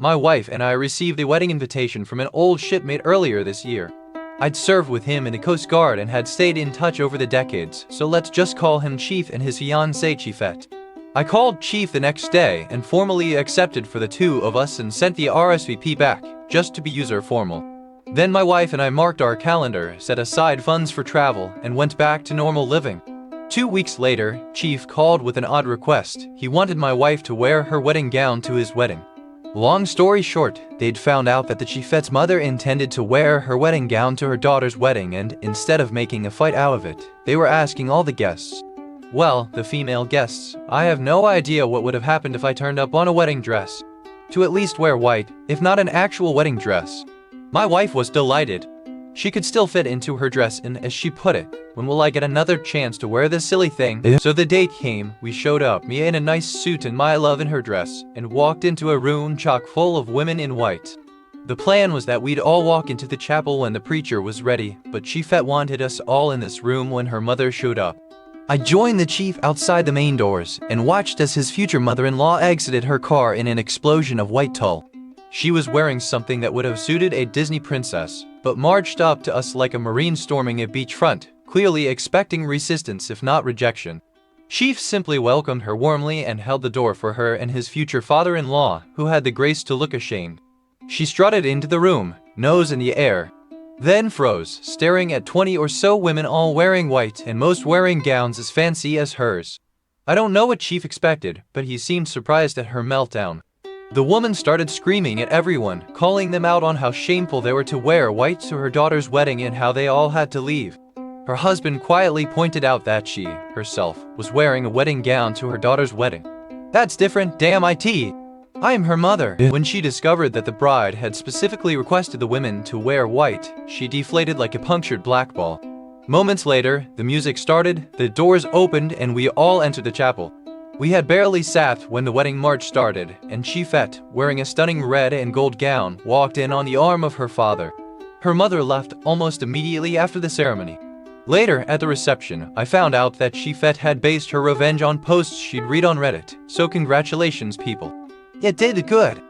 My wife and I received a wedding invitation from an old shipmate earlier this year. I'd served with him in the Coast Guard and had stayed in touch over the decades, so let's just call him Chief and his fiancée Chiefette. I called Chief the next day and formally accepted for the two of us and sent the RSVP back, just to be user formal. Then my wife and I marked our calendar, set aside funds for travel, and went back to normal living. 2 weeks later, Chief called with an odd request. He wanted my wife to wear her wedding gown to his wedding. Long story short, they'd found out that the Chiefette's mother intended to wear her wedding gown to her daughter's wedding, and instead of making a fight out of it, they were asking all the guests. Well, the female guests. I have no idea what would have happened if I turned up on a wedding dress. To at least wear white, if not an actual wedding dress. My wife was delighted. She could still fit into her dress and, as she put it, when will I get another chance to wear this silly thing? So the date came, we showed up, me in a nice suit and my love in her dress, and walked into a room chock full of women in white. The plan was that we'd all walk into the chapel when the preacher was ready, but Chiefette wanted us all in this room when her mother showed up. I joined the chief outside the main doors, and watched as his future mother-in-law exited her car in an explosion of white tulle. She was wearing something that would have suited a Disney princess, but marched up to us like a marine storming a beachfront, clearly expecting resistance if not rejection. Chief simply welcomed her warmly and held the door for her and his future father-in-law, who had the grace to look ashamed. She strutted into the room, nose in the air, then froze, staring at 20 or so women all wearing white and most wearing gowns as fancy as hers. I don't know what Chief expected, but he seemed surprised at her meltdown. The woman started screaming at everyone, calling them out on how shameful they were to wear white to her daughter's wedding and how they all had to leave. Her husband quietly pointed out that she, herself, was wearing a wedding gown to her daughter's wedding. That's different, damn it. I am her mother. When she discovered that the bride had specifically requested the women to wear white, she deflated like a punctured black ball. Moments later, the music started, the doors opened, and we all entered the chapel. We had barely sat when the wedding march started, and Chiefette, wearing a stunning red and gold gown, walked in on the arm of her father. Her mother left almost immediately after the ceremony. Later, at the reception, I found out that Chiefette had based her revenge on posts she'd read on Reddit, so congratulations people. It did good.